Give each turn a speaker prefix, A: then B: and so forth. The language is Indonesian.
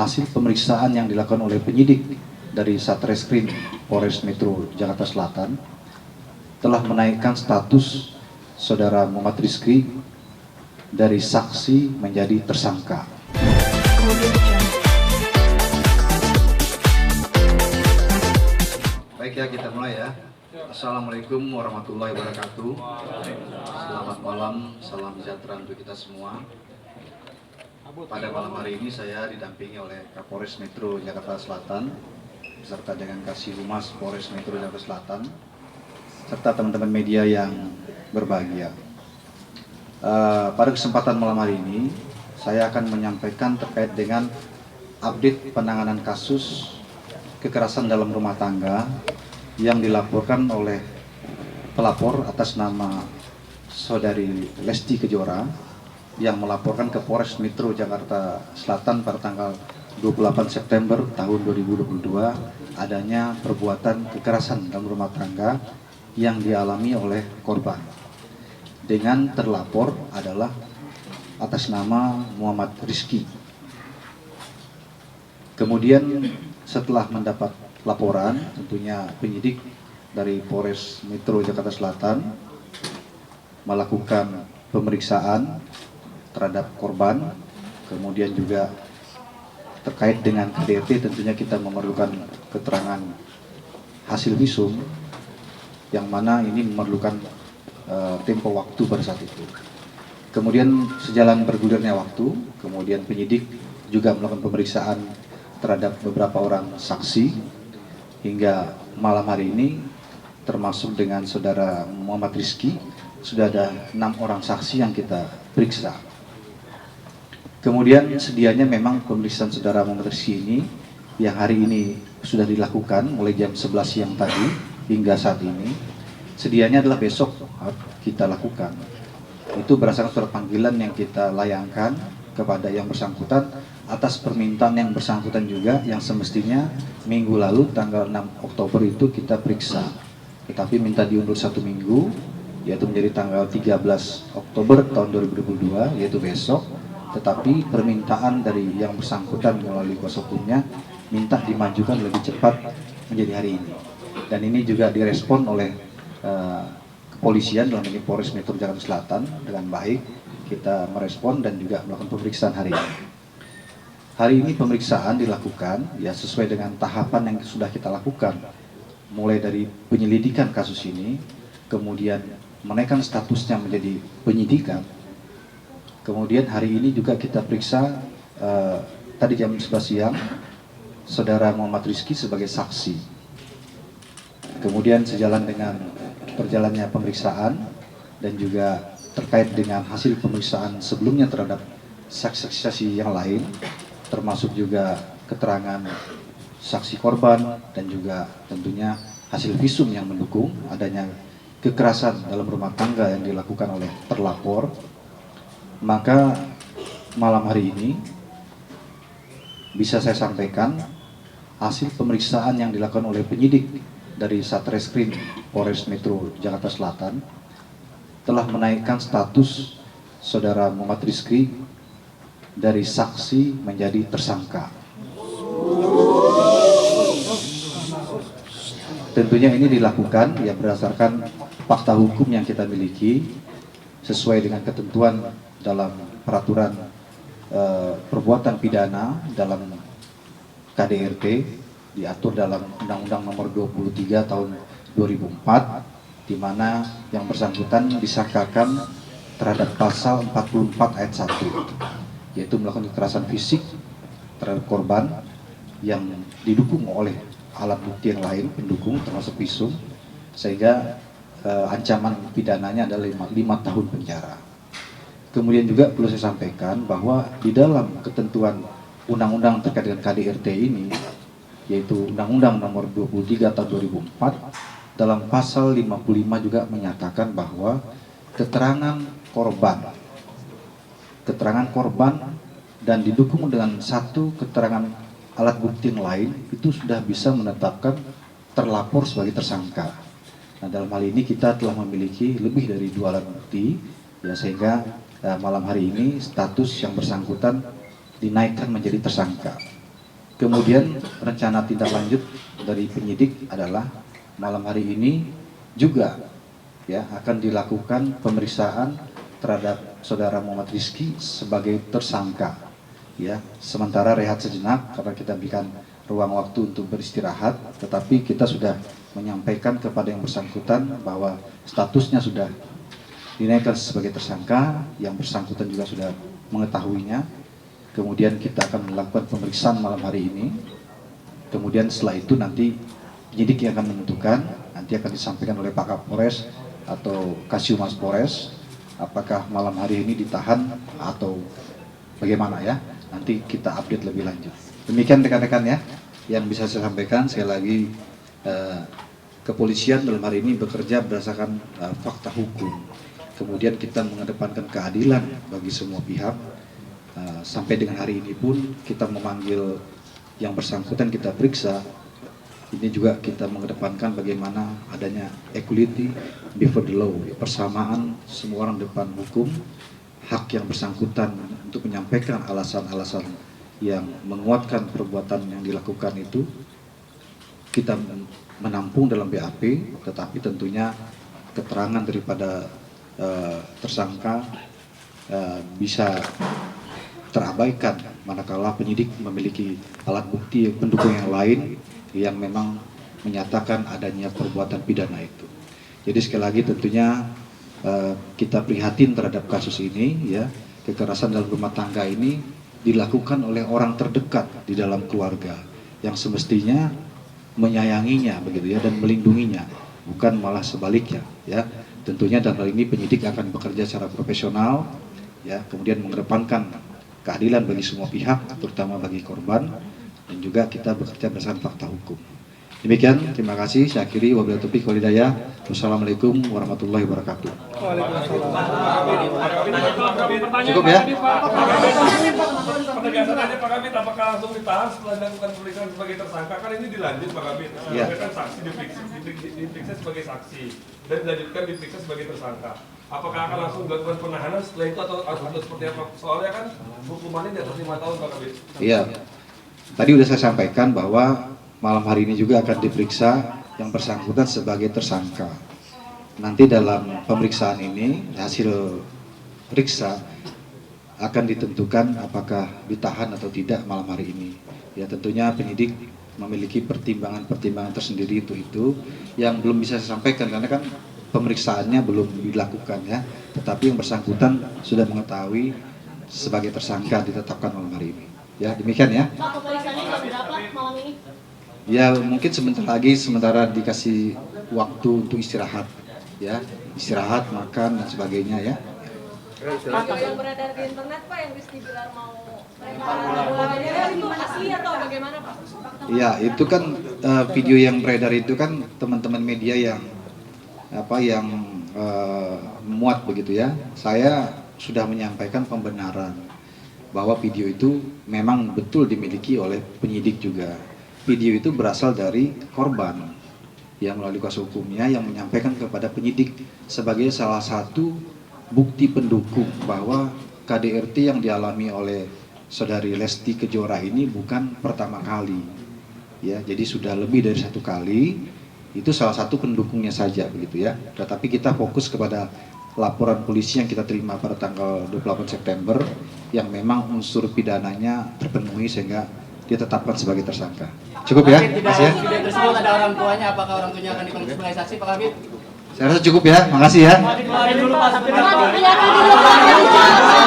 A: hasil pemeriksaan yang dilakukan oleh penyidik dari Satreskrim Polres Metro Jakarta Selatan telah menaikkan status saudara Muhammad Rizky dari saksi menjadi tersangka. Baik ya, kita mulai ya. Assalamualaikum warahmatullahi wabarakatuh. Selamat malam, salam sejahtera untuk kita semua. Pada malam hari ini saya didampingi oleh Kapolres Metro Jakarta Selatan beserta dengan Kasih Humas Polres Metro Jakarta Selatan serta teman-teman media yang berbahagia. Pada kesempatan malam hari ini saya akan menyampaikan terkait dengan update penanganan kasus kekerasan dalam rumah tangga yang dilaporkan oleh pelapor atas nama saudari Lesti Kejora yang melaporkan ke Polres Metro Jakarta Selatan pada tanggal 28 September tahun 2022 adanya perbuatan kekerasan dalam rumah tangga yang dialami oleh korban dengan terlapor adalah atas nama Muhammad Rizky. Kemudian setelah mendapat laporan, tentunya penyidik dari Polres Metro Jakarta Selatan melakukan pemeriksaan terhadap korban, kemudian juga terkait dengan KDRT tentunya kita memerlukan keterangan hasil visum yang mana ini memerlukan tempo waktu pada saat itu. Kemudian sejalan bergulirnya waktu, kemudian penyidik juga melakukan pemeriksaan terhadap beberapa orang saksi hingga malam hari ini termasuk dengan saudara Muhammad Rizky sudah ada 6 orang saksi yang kita periksa. Kemudian sedianya memang pemeriksaan saudara Muhammad Rizky ini yang hari ini sudah dilakukan mulai jam 11 siang tadi hingga saat ini, sedianya adalah besok kita lakukan. Itu berdasarkan surat panggilan yang kita layangkan kepada yang bersangkutan atas permintaan yang bersangkutan juga yang semestinya minggu lalu tanggal 6 Oktober itu kita periksa. Tetapi minta diundur 1 minggu, yaitu menjadi tanggal 13 Oktober tahun 2022, yaitu besok. Tetapi permintaan dari yang bersangkutan melalui kuasa hukumnya minta dimajukan lebih cepat menjadi hari ini. Dan ini juga direspon oleh kepolisian dalam ini Polres Metro Jakarta Selatan dengan baik. Kita merespon dan juga melakukan pemeriksaan hari ini. Hari ini pemeriksaan dilakukan ya sesuai dengan tahapan yang sudah kita lakukan. Mulai dari penyelidikan kasus ini, kemudian menaikkan statusnya menjadi penyidikan. Kemudian hari ini juga kita periksa tadi jam 11 siang saudara Muhammad Rizky sebagai saksi. Kemudian sejalan dengan berjalannya pemeriksaan dan juga terkait dengan hasil pemeriksaan sebelumnya terhadap saksi-saksi yang lain, termasuk juga keterangan saksi korban dan juga tentunya hasil visum yang mendukung adanya kekerasan dalam rumah tangga yang dilakukan oleh terlapor. Maka malam hari ini bisa saya sampaikan hasil pemeriksaan yang dilakukan oleh penyidik dari Satreskrim Polres Metro Jakarta Selatan telah menaikkan status saudara Muhammad Rizky dari saksi menjadi tersangka. Tentunya ini dilakukan ya berdasarkan fakta hukum yang kita miliki sesuai dengan ketentuan dalam peraturan perbuatan pidana dalam KDRT diatur dalam Undang-Undang Nomor 23 Tahun 2004 di mana yang bersangkutan disangkakan terhadap pasal 44 ayat 1 yaitu melakukan kekerasan fisik terhadap korban yang didukung oleh alat bukti yang lain pendukung termasuk visum sehingga ancaman pidananya adalah 5 tahun penjara. Kemudian juga perlu saya sampaikan bahwa di dalam ketentuan undang-undang terkait dengan KDRT ini, yaitu Undang-Undang Nomor 23 Tahun 2004, dalam pasal 55 juga menyatakan bahwa keterangan korban dan didukung dengan satu keterangan alat bukti yang lain itu sudah bisa menetapkan terlapor sebagai tersangka. Nah, dalam hal ini kita telah memiliki lebih dari 2 alat bukti ya sehingga malam hari ini status yang bersangkutan dinaikkan menjadi tersangka. Kemudian rencana tindak lanjut dari penyidik adalah malam hari ini juga ya akan dilakukan pemeriksaan terhadap saudara Muhammad Rizky sebagai tersangka. Ya, sementara rehat sejenak karena kita berikan ruang waktu untuk beristirahat, tetapi kita sudah menyampaikan kepada yang bersangkutan bahwa statusnya sudah dinaikkan sebagai tersangka, yang bersangkutan juga sudah mengetahuinya. Kemudian kita akan melakukan pemeriksaan malam hari ini. Kemudian setelah itu nanti penyidik yang akan menentukan, nanti akan disampaikan oleh Pak Kapolres atau Kasiumas Polres, apakah malam hari ini ditahan atau bagaimana ya. Nanti kita update lebih lanjut. Demikian rekan-rekan ya, yang bisa saya sampaikan. Sekali lagi, kepolisian dalam hari ini bekerja berdasarkan fakta hukum. Kemudian kita mengedepankan keadilan bagi semua pihak. Sampai dengan hari ini pun kita memanggil yang bersangkutan, kita periksa. Ini juga kita mengedepankan bagaimana adanya equality before the law, persamaan semua orang depan hukum. Hak yang bersangkutan untuk menyampaikan alasan-alasan yang menguatkan perbuatan yang dilakukan itu kita menampung dalam BAP, tetapi tentunya keterangan daripada tersangka bisa terabaikan manakala penyidik memiliki alat bukti pendukung yang lain yang memang menyatakan adanya perbuatan pidana itu. Jadi sekali lagi tentunya kita prihatin terhadap kasus ini ya. Kekerasan dalam rumah tangga ini dilakukan oleh orang terdekat di dalam keluarga yang semestinya menyayanginya begitu ya dan melindunginya, bukan malah sebaliknya ya. Tentunya dalam hal ini penyidik akan bekerja secara profesional ya, kemudian mengedepankan keadilan bagi semua pihak, terutama bagi korban, dan juga kita bekerja berdasarkan fakta hukum. Demikian, terima kasih. Saya akhiri, wabillahi taufiq wal hidayah. Wassalamualaikum warahmatullahi wabarakatuh. Cukup ya?
B: Penegasan aja Pak Kabit, apakah langsung ditahan setelah dilakukan pemeriksaan sebagai tersangka? Kan ini dilanjut Pak Kabit.
A: Ya.
B: Kan saksi diperiksa sebagai saksi dan dilanjutkan diperiksa sebagai tersangka. Apakah akan langsung dilakukan penahanan setelah itu atau seperti apa? Soalnya kan hukumannya di atas 5 tahun Pak Kabit.
A: Iya. Tadi sudah saya sampaikan bahwa malam hari ini juga akan diperiksa yang bersangkutan sebagai tersangka. Nanti dalam pemeriksaan ini hasil periksa akan ditentukan apakah ditahan atau tidak malam hari ini. Ya tentunya penyidik memiliki pertimbangan-pertimbangan tersendiri untuk itu yang belum bisa saya sampaikan karena kan pemeriksaannya belum dilakukan ya. Tetapi yang bersangkutan sudah mengetahui sebagai tersangka ditetapkan malam hari ini. Ya demikian ya.
C: Pak, pemeriksaannya jam berapa malam ini?
A: Ya mungkin sebentar lagi, sementara dikasih waktu untuk istirahat ya, istirahat, makan dan sebagainya ya.
C: Video yang beredar di internet Pak yang Rizky bilang mau mereka itu asli atau bagaimana Pak?
A: Ya itu kan video yang beredar itu kan teman-teman media yang muat begitu ya. Saya sudah menyampaikan pembenaran bahwa video itu memang betul dimiliki oleh penyidik juga. Video itu berasal dari korban yang melalui kuasa hukumnya yang menyampaikan kepada penyidik sebagai salah satu bukti pendukung bahwa KDRT yang dialami oleh saudari Lesti Kejora ini bukan pertama kali. Ya, jadi sudah lebih dari 1 kali. Itu salah satu pendukungnya saja begitu ya. Tetapi kita fokus kepada laporan polisi yang kita terima pada tanggal 28 September yang memang unsur pidananya terpenuhi sehingga ditetapkan sebagai tersangka. Cukup ya? Makasih ya.
D: Video tersebut ada orang tuanya, apakah orang tuanya akan dipanggil sebagai saksi Pak Kabit?
A: Saya rasa cukup ya. Makasih ya.
D: Keluarin dulu Pak.
C: Pak, dilihatin dulu Pak.